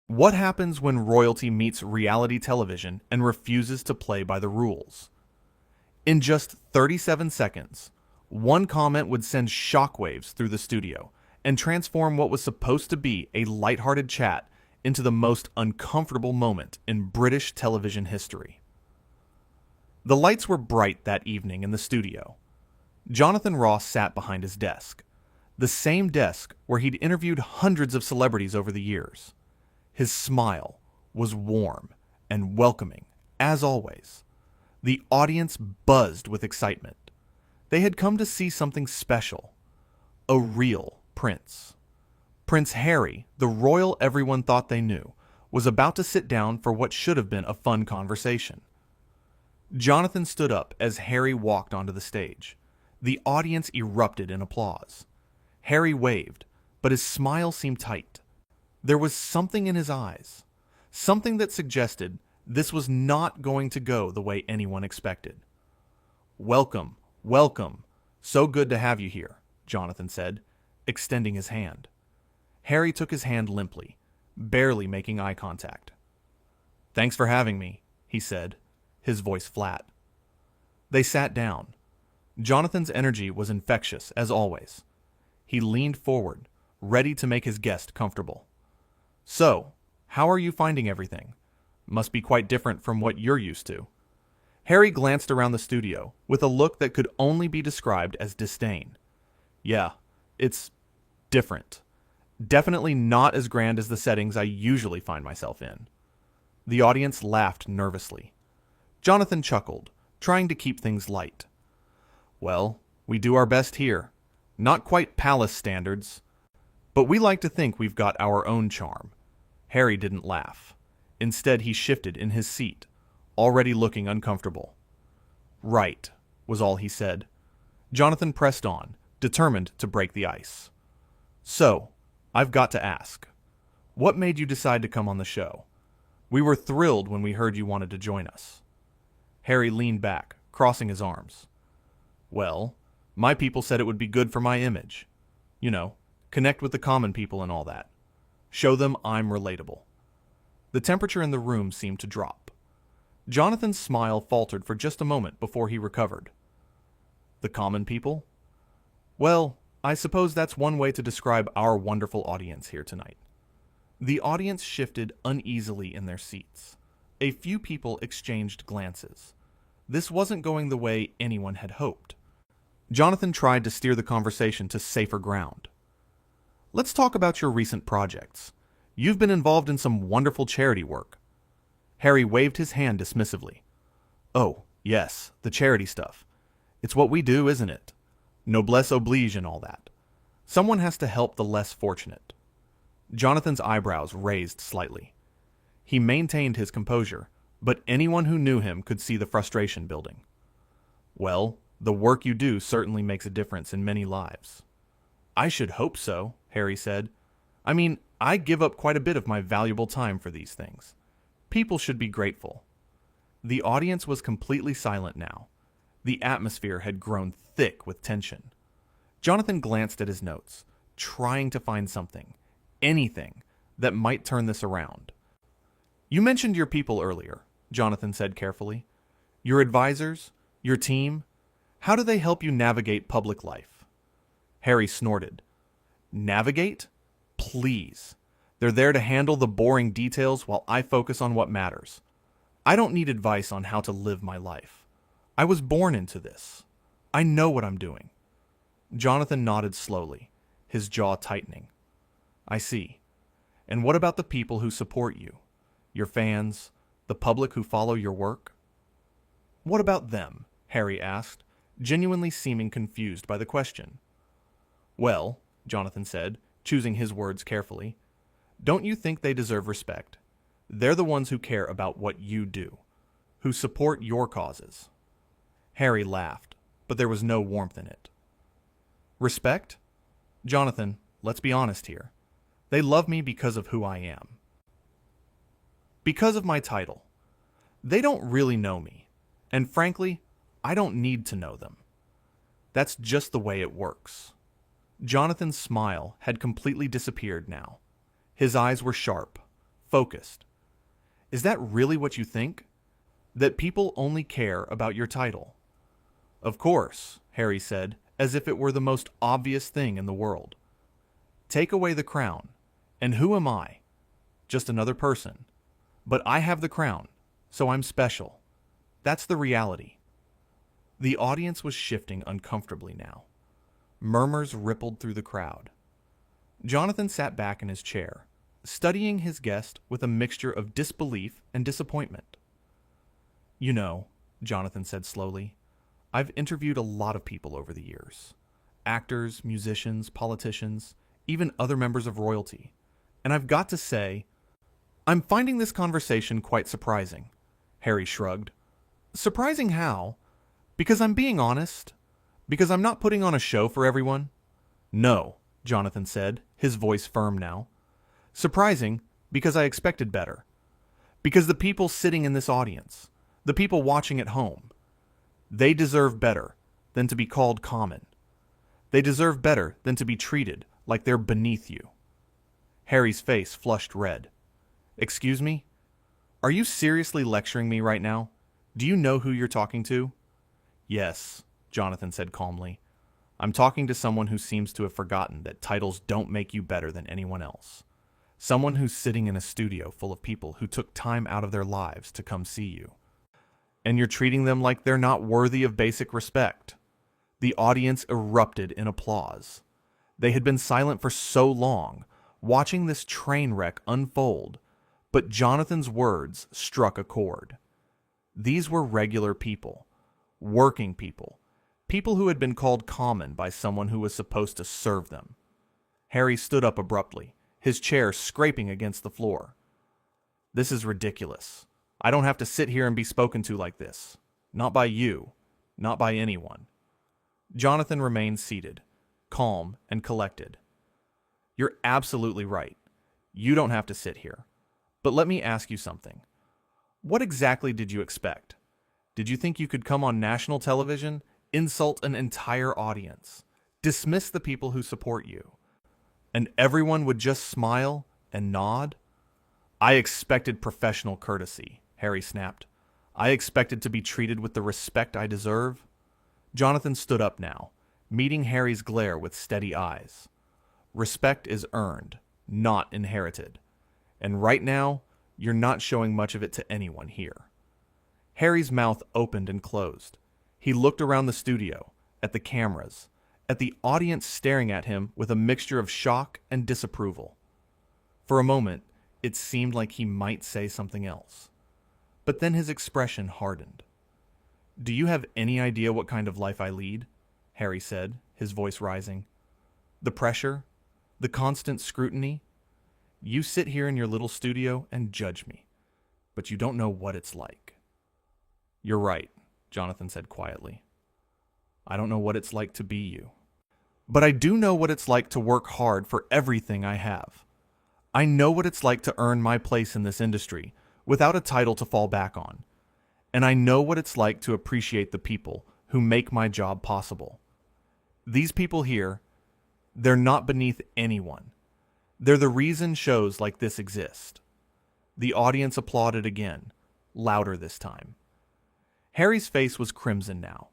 What happens when royalty meets reality television and refuses to play by the rules? In just 37 seconds, one comment would send shockwaves through the studio and transform what was supposed to be a lighthearted chat into the most uncomfortable moment in British television history. The lights were bright that evening in the studio. Jonathan Ross sat behind his desk, the same desk where he'd interviewed hundreds of celebrities over the years. His smile was warm and welcoming, as always. The audience buzzed with excitement. They had come to see something special. A real prince. Prince Harry, the royal everyone thought they knew, was about to sit down for what should have been a fun conversation. Jonathan stood up as Harry walked onto the stage. The audience erupted in applause. Harry waved, but his smile seemed tight. There was something in his eyes, something that suggested this was not going to go the way anyone expected. "Welcome, welcome. So good to have you here," Jonathan said, extending his hand. Harry took his hand limply, barely making eye contact. "Thanks for having me," he said, his voice flat. They sat down. Jonathan's energy was infectious, as always. He leaned forward, ready to make his guest comfortable. "So, how are you finding everything? Must be quite different from what you're used to." Harry glanced around the studio with a look that could only be described as disdain. "Yeah, it's different. Definitely not as grand as the settings I usually find myself in." The audience laughed nervously. Jonathan chuckled, trying to keep things light. "Well, we do our best here. Not quite palace standards, but we like to think we've got our own charm." Harry didn't laugh. Instead, he shifted in his seat, already looking uncomfortable. "Right," was all he said. Jonathan pressed on, determined to break the ice. "So, I've got to ask, what made you decide to come on the show? We were thrilled when we heard you wanted to join us." Harry leaned back, crossing his arms. "Well, my people said it would be good for my image. You know, connect with the common people and all that. Show them I'm relatable." The temperature in the room seemed to drop. Jonathan's smile faltered for just a moment before he recovered. "The common people? Well, I suppose that's one way to describe our wonderful audience here tonight." The audience shifted uneasily in their seats. A few people exchanged glances. This wasn't going the way anyone had hoped. Jonathan tried to steer the conversation to safer ground. "Let's talk about your recent projects. You've been involved in some wonderful charity work." Harry waved his hand dismissively. "Oh, yes, the charity stuff. It's what we do, isn't it? Noblesse oblige and all that. Someone has to help the less fortunate." Jonathan's eyebrows raised slightly. He maintained his composure, but anyone who knew him could see the frustration building. "Well, the work you do certainly makes a difference in many lives." "I should hope so," Harry said. "I mean, I give up quite a bit of my valuable time for these things. People should be grateful." The audience was completely silent now. The atmosphere had grown thick with tension. Jonathan glanced at his notes, trying to find something, anything, that might turn this around. "You mentioned your people earlier," Jonathan said carefully. "Your advisors, your team, how do they help you navigate public life?" Harry snorted. "Navigate? Please. They're there to handle the boring details while I focus on what matters. I don't need advice on how to live my life. I was born into this. I know what I'm doing." Jonathan nodded slowly, his jaw tightening. "I see. And what about the people who support you? Your fans, the public who follow your work?" "What about them?" Harry asked, genuinely seeming confused by the question. "Well," Jonathan said, choosing his words carefully, "don't you think they deserve respect? They're the ones who care about what you do, who support your causes." Harry laughed, but there was no warmth in it. "Respect? Jonathan, let's be honest here. They love me because of who I am. Because of my title. They don't really know me, and frankly, I don't need to know them. That's just the way it works." Jonathan's smile had completely disappeared now. His eyes were sharp, focused. Is that really what you think? That people only care about your title? Of course, Harry said, as if it were the most obvious thing in the world. Take away the crown, and who am I? Just another person. But I have the crown, so I'm special. That's the reality. The audience was shifting uncomfortably now. Murmurs rippled through the crowd. Jonathan sat back in his chair, studying his guest with a mixture of disbelief and disappointment. You know, Jonathan said slowly, I've interviewed a lot of people over the years. Actors, musicians, politicians, even other members of royalty. And I've got to say, I'm finding this conversation quite surprising. Harry shrugged. Surprising how? Because I'm being honest? Because I'm not putting on a show for everyone? No, Jonathan said, his voice firm now. Surprising because I expected better. Because the people sitting in this audience, the people watching at home, they deserve better than to be called common. They deserve better than to be treated like they're beneath you. Harry's face flushed red. Excuse me? Are you seriously lecturing me right now? Do you know who you're talking to? Yes, Jonathan said calmly. I'm talking to someone who seems to have forgotten that titles don't make you better than anyone else. Someone who's sitting in a studio full of people who took time out of their lives to come see you. And you're treating them like they're not worthy of basic respect. The audience erupted in applause. They had been silent for so long, watching this train wreck unfold, but Jonathan's words struck a chord. These were regular people, working people, people who had been called common by someone who was supposed to serve them. Harry stood up abruptly, his chair scraping against the floor. This is ridiculous. I don't have to sit here and be spoken to like this. Not by you. Not by anyone. Jonathan remained seated, calm and collected. You're absolutely right. You don't have to sit here. But let me ask you something. What exactly did you expect? Did you think you could come on national television, insult an entire audience, dismiss the people who support you, and everyone would just smile and nod? I expected professional courtesy, Harry snapped. I expected to be treated with the respect I deserve. Jonathan stood up now, meeting Harry's glare with steady eyes. Respect is earned, not inherited. And right now, you're not showing much of it to anyone here. Harry's mouth opened and closed. He looked around the studio, at the cameras, at the audience staring at him with a mixture of shock and disapproval. For a moment, it seemed like he might say something else. But then his expression hardened. Do you have any idea what kind of life I lead? Harry said, his voice rising. The pressure, the constant scrutiny. You sit here in your little studio and judge me, but you don't know what it's like. You're right, Jonathan said quietly. I don't know what it's like to be you. But I do know what it's like to work hard for everything I have. I know what it's like to earn my place in this industry without a title to fall back on. And I know what it's like to appreciate the people who make my job possible. These people here, they're not beneath anyone. They're the reason shows like this exist. The audience applauded again, louder this time. Harry's face was crimson now,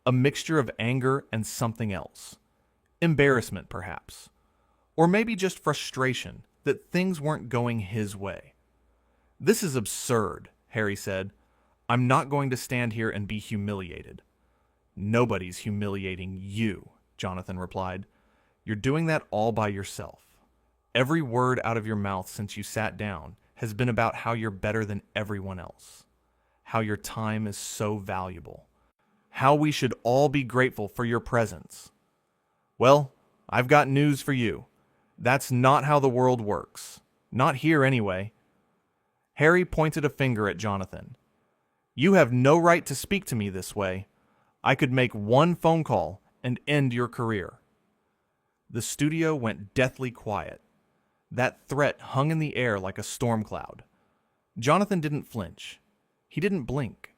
a mixture of anger and something else. Embarrassment, perhaps. Or maybe just frustration that things weren't going his way. This is absurd, Harry said. I'm not going to stand here and be humiliated. Nobody's humiliating you, Jonathan replied. You're doing that all by yourself. Every word out of your mouth since you sat down has been about how you're better than everyone else, how your time is so valuable, how we should all be grateful for your presence. Well, I've got news for you. That's not how the world works. Not here, anyway. Harry pointed a finger at Jonathan. You have no right to speak to me this way. I could make one phone call and end your career. The studio went deathly quiet. That threat hung in the air like a storm cloud. Jonathan didn't flinch. He didn't blink.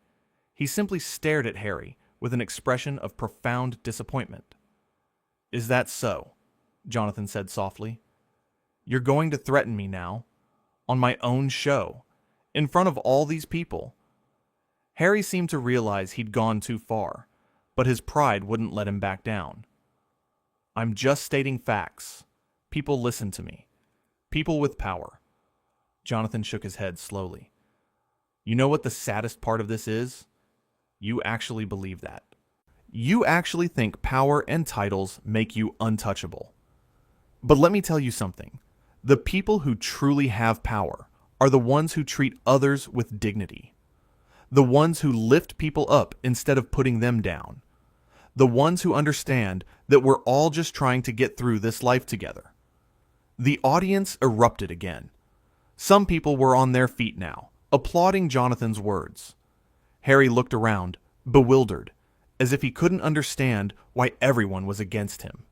He simply stared at Harry with an expression of profound disappointment. Is that so? Jonathan said softly. You're going to threaten me now? on my own show, in front of all these people. Harry seemed to realize he'd gone too far, but his pride wouldn't let him back down. I'm just stating facts. People listen to me. People with power. Jonathan shook his head slowly. You know what the saddest part of this is? You actually believe that. You actually think power and titles make you untouchable. But let me tell you something. The people who truly have power are the ones who treat others with dignity. The ones who lift people up instead of putting them down. The ones who understand that we're all just trying to get through this life together. The audience erupted again. Some people were on their feet now, applauding Jonathan's words. Harry looked around, bewildered, as if he couldn't understand why everyone was against him.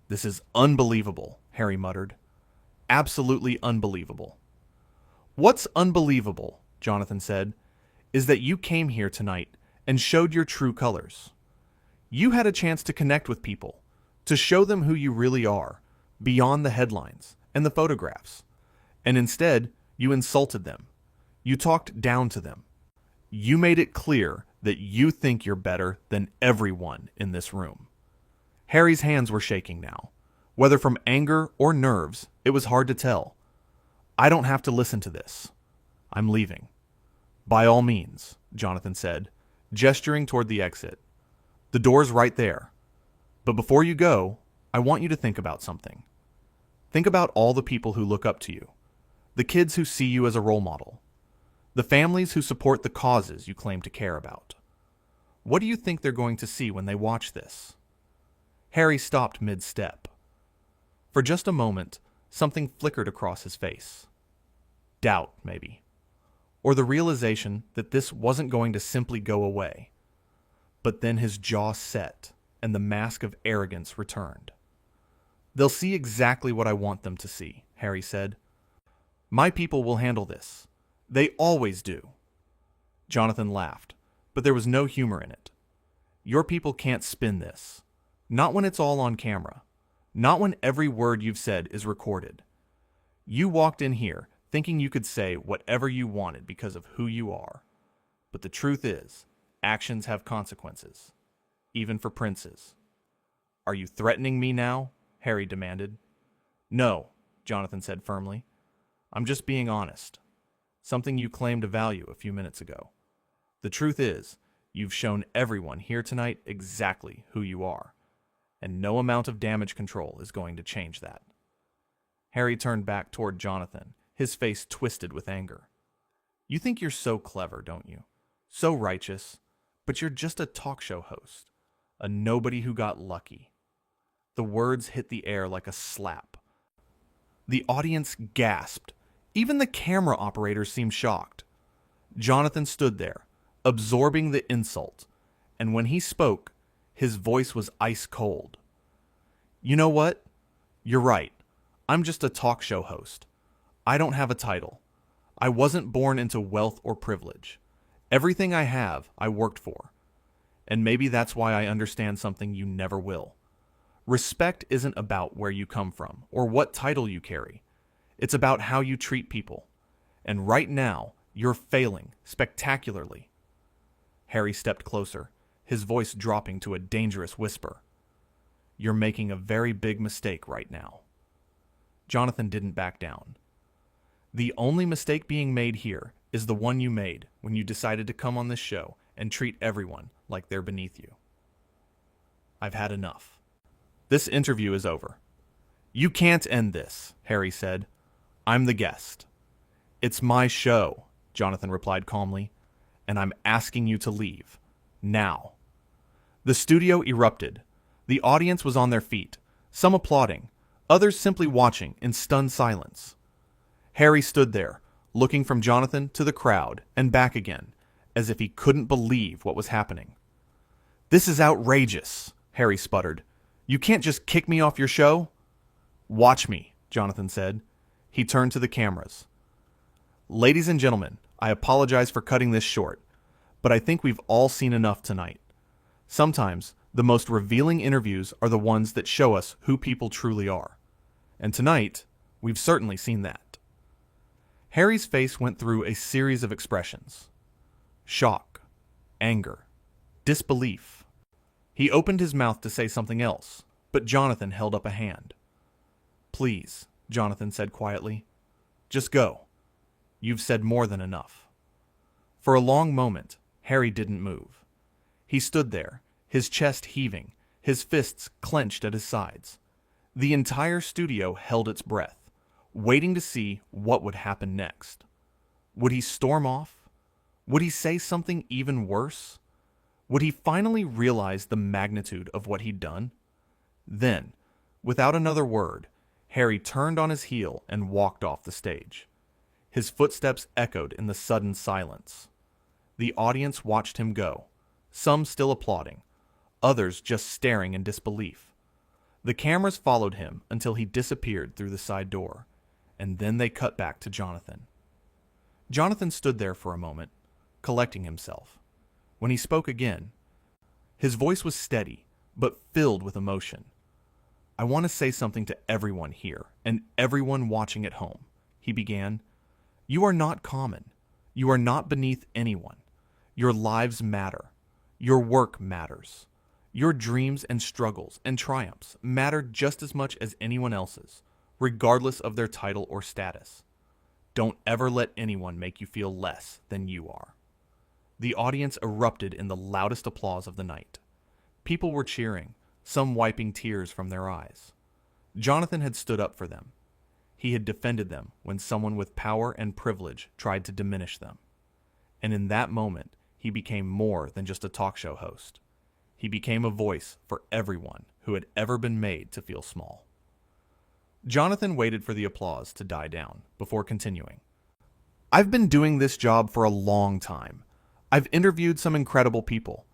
This is unbelievable, Harry muttered. Absolutely unbelievable. What's unbelievable, Jonathan said, is that you came here tonight and showed your true colors. You had a chance to connect with people, to show them who you really are, beyond the headlines and the photographs. And instead, you insulted them. You talked down to them. You made it clear that you think you're better than everyone in this room. Harry's hands were shaking now. Whether from anger or nerves, it was hard to tell. I don't have to listen to this. I'm leaving. By all means, Jonathan said, gesturing toward the exit. The door's right there. But before you go, I want you to think about something. Think about all the people who look up to you. The kids who see you as a role model. The families who support the causes you claim to care about. What do you think they're going to see when they watch this? Harry stopped mid-step. For just a moment, something flickered across his face. Doubt, maybe. Or the realization that this wasn't going to simply go away. But then his jaw set, and the mask of arrogance returned. They'll see exactly what I want them to see, Harry said. My people will handle this. They always do. Jonathan laughed, but there was no humor in it. Your people can't spin this. Not when it's all on camera. Not when every word you've said is recorded. You walked in here thinking you could say whatever you wanted because of who you are. But the truth is, actions have consequences, even for princes. Are you threatening me now? Harry demanded. No, Jonathan said firmly. I'm just being honest. Something you claimed to value a few minutes ago. The truth is, you've shown everyone here tonight exactly who you are, and no amount of damage control is going to change that. Harry turned back toward Jonathan, his face twisted with anger. You think you're so clever, don't you? So righteous, but you're just a talk show host, a nobody who got lucky. The words hit the air like a slap. The audience gasped. Even the camera operators seemed shocked. Jonathan stood there, absorbing the insult, and when he spoke, his voice was ice cold. You know what? You're right. I'm just a talk show host. I don't have a title. I wasn't born into wealth or privilege. Everything I have, I worked for. And maybe that's why I understand something you never will. Respect isn't about where you come from or what title you carry. It's about how you treat people. And right now, you're failing spectacularly. Harry stepped closer, his voice dropping to a dangerous whisper. You're making a very big mistake right now. Jonathan didn't back down. The only mistake being made here is the one you made when you decided to come on this show and treat everyone like they're beneath you. I've had enough. This interview is over. You can't end this, Harry said. I'm the guest. It's my show, Jonathan replied calmly, and I'm asking you to leave. Now. The studio erupted. The audience was on their feet, some applauding, others simply watching in stunned silence. Harry stood there, looking from Jonathan to the crowd and back again, as if he couldn't believe what was happening. This is outrageous, Harry sputtered. You can't just kick me off your show. Watch me, Jonathan said. He turned to the cameras. Ladies and gentlemen, I apologize for cutting this short, but I think we've all seen enough tonight. Sometimes, the most revealing interviews are the ones that show us who people truly are. And tonight, we've certainly seen that. Harry's face went through a series of expressions: shock, anger, disbelief. He opened his mouth to say something else, but Jonathan held up a hand. "Please," Jonathan said quietly. "Just go. You've said more than enough." For a long moment, Harry didn't move. He stood there, his chest heaving, his fists clenched at his sides. The entire studio held its breath, waiting to see what would happen next. Would he storm off? Would he say something even worse? Would he finally realize the magnitude of what he'd done? Then, without another word, Harry turned on his heel and walked off the stage. His footsteps echoed in the sudden silence. The audience watched him go, some still applauding, others just staring in disbelief. The cameras followed him until he disappeared through the side door, and then they cut back to Jonathan. Jonathan stood there for a moment, collecting himself. When he spoke again, his voice was steady, but filled with emotion. "I want to say something to everyone here, and everyone watching at home," he began. "You are not common. You are not beneath anyone. Your lives matter. Your work matters. Your dreams and struggles and triumphs matter just as much as anyone else's, regardless of their title or status. Don't ever let anyone make you feel less than you are." The audience erupted in the loudest applause of the night. People were cheering, some wiping tears from their eyes. Jonathan had stood up for them. He had defended them when someone with power and privilege tried to diminish them. And in that moment, he became more than just a talk show host. He became a voice for everyone who had ever been made to feel small. Jonathan waited for the applause to die down before continuing. "I've been doing this job for a long time. I've interviewed some incredible people.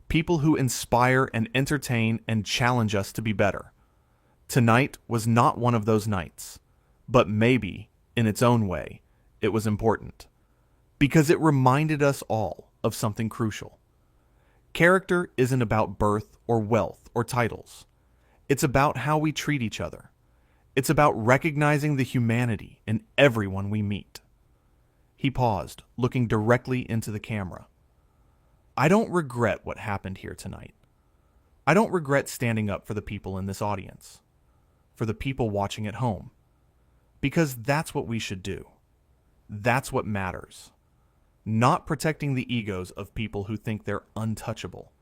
People who inspire and entertain and challenge us to be better. Tonight was not one of those nights. But maybe, in its own way, it was important. Because it reminded us all of something crucial. Character isn't about birth or wealth or titles. It's about how we treat each other. It's about recognizing the humanity in everyone we meet." He paused, looking directly into the camera. "I don't regret what happened here tonight. I don't regret standing up for the people in this audience, for the people watching at home. Because that's what we should do. That's what matters. Not protecting the egos of people who think they're untouchable,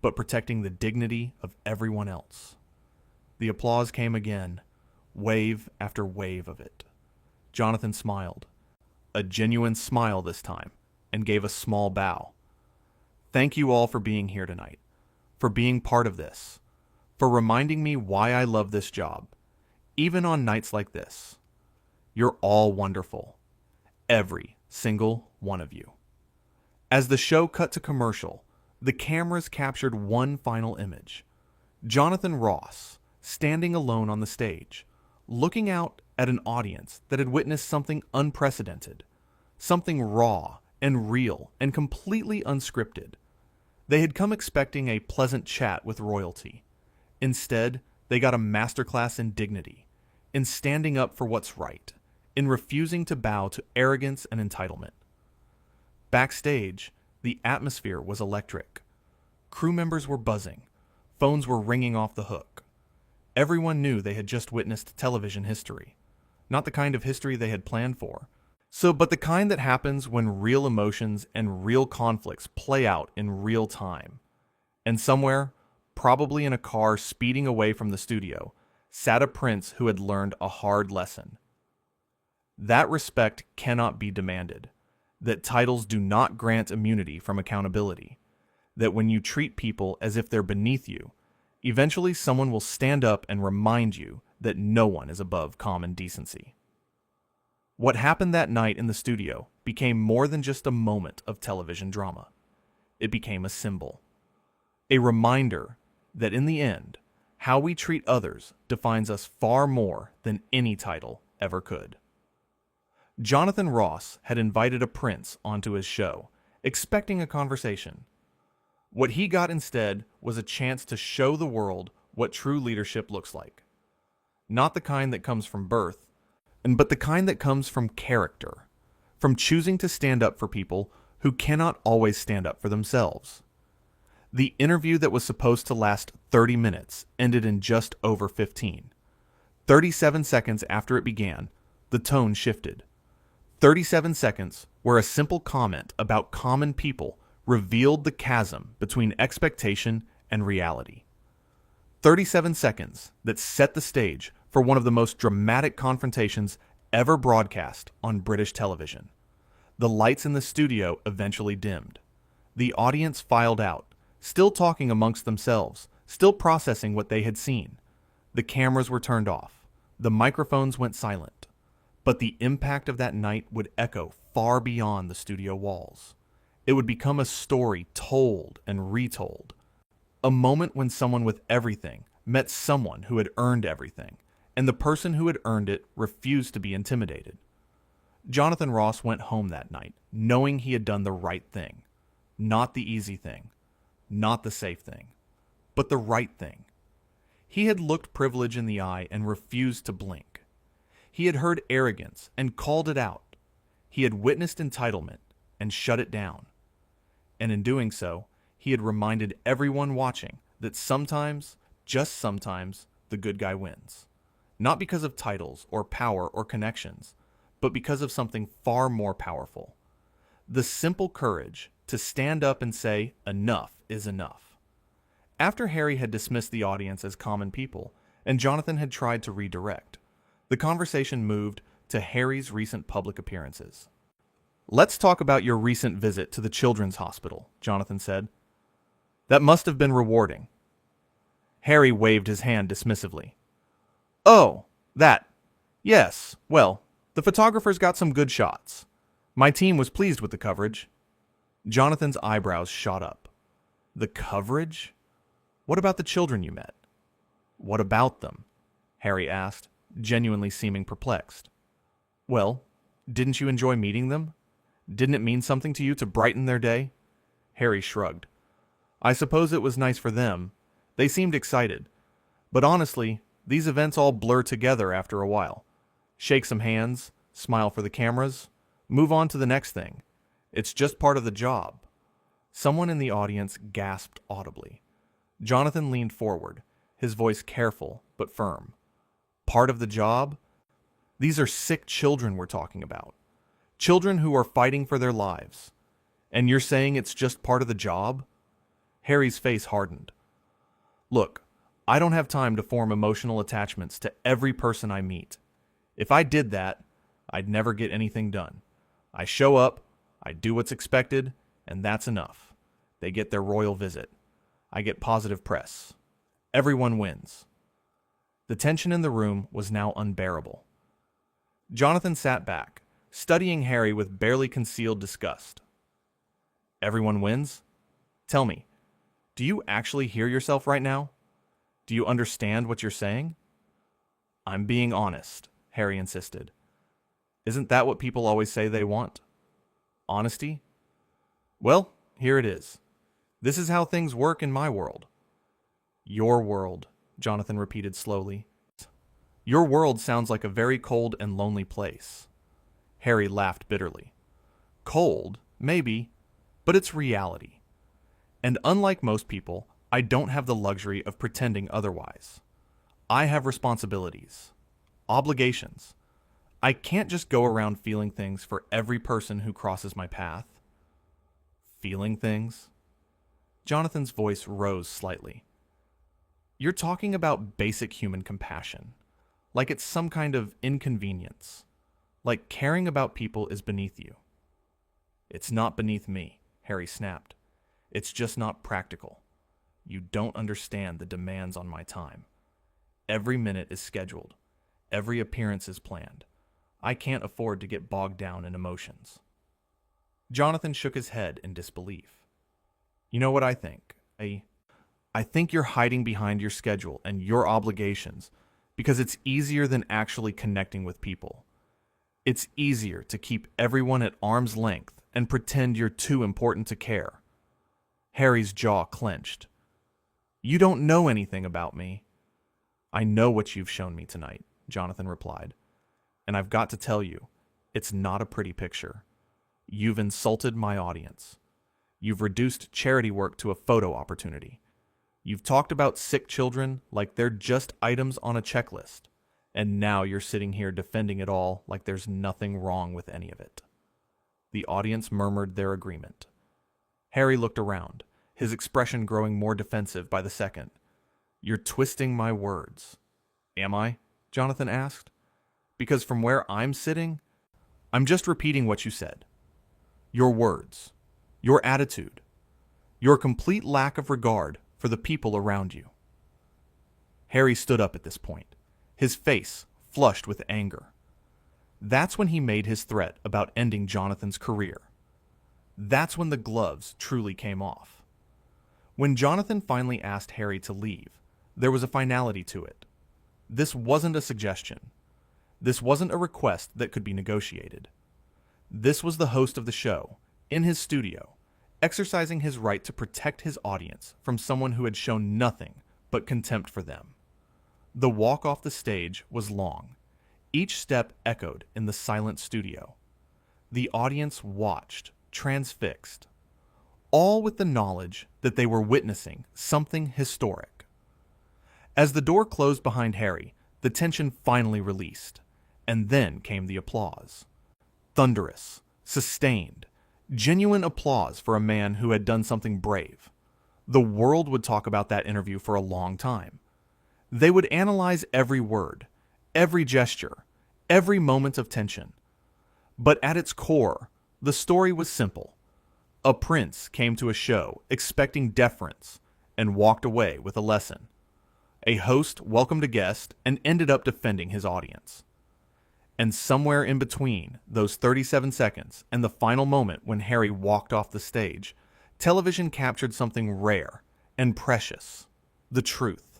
but protecting the dignity of everyone else." The applause came again, wave after wave of it. Jonathan smiled, a genuine smile this time, and gave a small bow. "Thank you all for being here tonight, for being part of this, for reminding me why I love this job, even on nights like this. You're all wonderful. Every single one of you." As the show cut to commercial, the cameras captured one final image. Jonathan Ross, standing alone on the stage, looking out at an audience that had witnessed something unprecedented, something raw and real and completely unscripted. They had come expecting a pleasant chat with royalty. Instead, they got a masterclass in dignity, in standing up for what's right, in refusing to bow to arrogance and entitlement. Backstage, the atmosphere was electric. Crew members were buzzing. Phones were ringing off the hook. Everyone knew they had just witnessed television history. Not the kind of history they had planned for. But the kind that happens when real emotions and real conflicts play out in real time. And somewhere, probably in a car speeding away from the studio, sat a prince who had learned a hard lesson. That respect cannot be demanded, that titles do not grant immunity from accountability, that when you treat people as if they're beneath you, eventually someone will stand up and remind you that no one is above common decency. What happened that night in the studio became more than just a moment of television drama. It became a symbol, a reminder that in the end, how we treat others defines us far more than any title ever could. Jonathan Ross had invited a prince onto his show, expecting a conversation. What he got instead was a chance to show the world what true leadership looks like. Not the kind that comes from birth, but the kind that comes from character. from choosing to stand up for people who cannot always stand up for themselves. The interview that was supposed to last 30 minutes ended in just over 15. 37 seconds after it began, the tone shifted. 37 seconds where a simple comment about common people revealed the chasm between expectation and reality. 37 seconds that set the stage for one of the most dramatic confrontations ever broadcast on British television. The lights in the studio eventually dimmed. The audience filed out, still talking amongst themselves, still processing what they had seen. The cameras were turned off. The microphones went silent. But the impact of that night would echo far beyond the studio walls. It would become a story told and retold. A moment when someone with everything met someone who had earned everything, and the person who had earned it refused to be intimidated. Jonathan Ross went home that night, knowing he had done the right thing. Not the easy thing, not the safe thing, but the right thing. He had looked privilege in the eye and refused to blink. He had heard arrogance and called it out. He had witnessed entitlement and shut it down. And in doing so, he had reminded everyone watching that sometimes, just sometimes, the good guy wins. Not because of titles or power or connections, but because of something far more powerful. The simple courage to stand up and say, enough is enough. After Harry had dismissed the audience as common people, and Jonathan had tried to redirect, the conversation moved to Harry's recent public appearances. "Let's talk about your recent visit to the children's hospital," Jonathan said. "That must have been rewarding." Harry waved his hand dismissively. "Oh, that. Yes, well, the photographers got some good shots. My team was pleased with the coverage." Jonathan's eyebrows shot up. "The coverage? What about the children you met?" "What about them?" Harry asked, genuinely seeming perplexed. "Well, didn't you enjoy meeting them? Didn't it mean something to you to brighten their day?" Harry shrugged. "I suppose it was nice for them. They seemed excited. But honestly, these events all blur together after a while. Shake some hands, smile for the cameras, move on to the next thing. It's just part of the job." Someone in the audience gasped audibly. Jonathan leaned forward, his voice careful but firm. "Part of the job? These are sick children we're talking about. Children who are fighting for their lives. And you're saying it's just part of the job?" Harry's face hardened. "Look, I don't have time to form emotional attachments to every person I meet. If I did that, I'd never get anything done. I show up, I do what's expected, and that's enough. They get their royal visit. I get positive press. Everyone wins." The tension in the room was now unbearable. Jonathan sat back, studying Harry with barely concealed disgust. "Everyone wins? Tell me, do you actually hear yourself right now? Do you understand what you're saying?" "I'm being honest," Harry insisted. "Isn't that what people always say they want? Honesty? Well, here it is. This is how things work in my world." "Your world," Jonathan repeated slowly. "Your world sounds like a very cold and lonely place." Harry laughed bitterly. "Cold, maybe, but it's reality. And unlike most people, I don't have the luxury of pretending otherwise. I have responsibilities, obligations. I can't just go around feeling things for every person who crosses my path." "Feeling things?" Jonathan's voice rose slightly. "You're talking about basic human compassion, like it's some kind of inconvenience, like caring about people is beneath you." "It's not beneath me," Harry snapped. "It's just not practical. You don't understand the demands on my time. Every minute is scheduled. Every appearance is planned. I can't afford to get bogged down in emotions." Jonathan shook his head in disbelief. "You know what I think? I think you're hiding behind your schedule and your obligations because it's easier than actually connecting with people. It's easier to keep everyone at arm's length and pretend you're too important to care." Harry's jaw clenched. "You don't know anything about me." "I know what you've shown me tonight," Jonathan replied. "And I've got to tell you, it's not a pretty picture. You've insulted my audience. You've reduced charity work to a photo opportunity. You've talked about sick children like they're just items on a checklist. And now you're sitting here defending it all like there's nothing wrong with any of it." The audience murmured their agreement. Harry looked around, his expression growing more defensive by the second. "You're twisting my words." "Am I?" Jonathan asked. "Because from where I'm sitting, I'm just repeating what you said. Your words, your attitude, your complete lack of regard for the people around you." Harry stood up at this point, his face flushed with anger. That's when he made his threat about ending Jonathan's career. That's when the gloves truly came off. When Jonathan finally asked Harry to leave, there was a finality to it. This wasn't a suggestion. This wasn't a request that could be negotiated. This was the host of the show, in his studio, exercising his right to protect his audience from someone who had shown nothing but contempt for them. The walk off the stage was long. Each step echoed in the silent studio. The audience watched, transfixed, all with the knowledge that they were witnessing something historic. As the door closed behind Harry, the tension finally released, and then came the applause. Thunderous, sustained, genuine applause for a man who had done something brave. The world would talk about that interview for a long time. They would analyze every word, every gesture, every moment of tension. But at its core, the story was simple. A prince came to a show expecting deference and walked away with a lesson. A host welcomed a guest and ended up defending his audience. And somewhere in between those 37 seconds and the final moment when Harry walked off the stage, television captured something rare and precious: the truth.